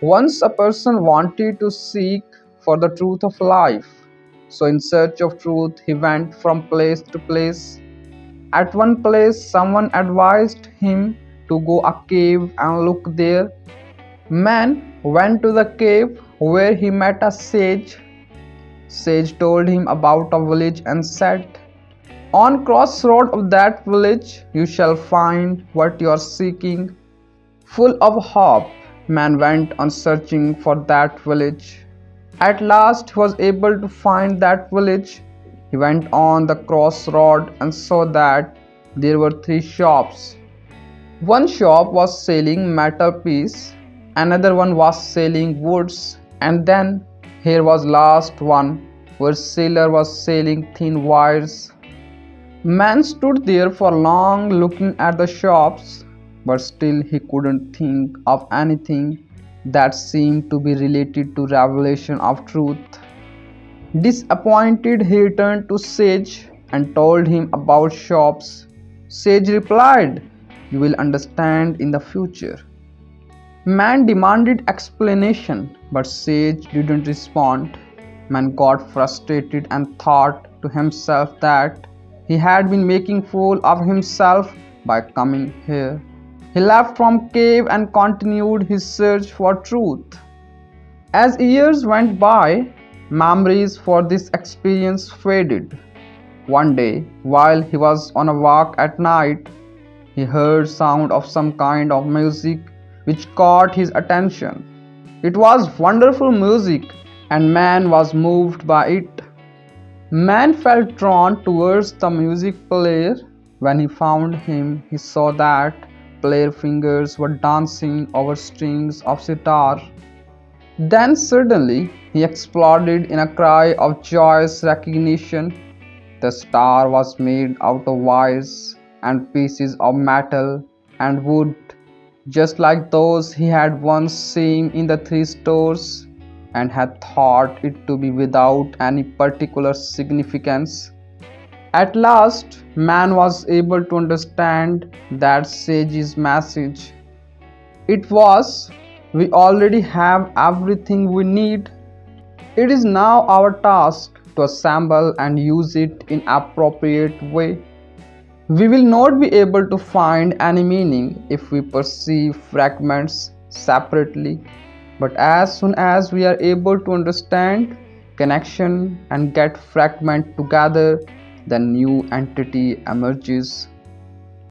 Once a person wanted to seek for the truth of life. So, in search of truth, he went from place to place. At one place, someone advised him to go a cave and look there. Man went to the cave where he met a sage. Sage told him about a village and said, "On crossroad of that village you shall find what you are seeking." Full of hope, man went on searching for that village. At last he was able to find that village. He went on the crossroad and saw that there were three shops. One shop was selling metal piece, another one was selling woods, and then here was last one where seller was selling thin wires. Man stood there for long looking at the shops, but still he couldn't think of anything that seemed to be related to revelation of truth. Disappointed, he returned to Sage and told him about shops. Sage replied, "You will understand in the future." Man demanded explanation, but Sage didn't respond. Man got frustrated and thought to himself that he had been making fool of himself by coming here. He left from cave and continued his search for truth. As years went by, memories for this experience faded. One day, while he was on a walk at night, he heard sound of some kind of music which caught his attention. It was wonderful music and man was moved by it. Man felt drawn towards the music player. When he found him, he saw that player fingers were dancing over strings of sitar. Then suddenly he exploded in a cry of joyous recognition. The star was made out of wires and pieces of metal and wood, just like those he had once seen in the three stores and had thought it to be without any particular significance. At last, man was able to understand that sage's message. It was, "We already have everything we need. It is now our task to assemble and use it in appropriate way." We will not be able to find any meaning if we perceive fragments separately, but as soon as we are able to understand connection and get fragment together, then new entity emerges.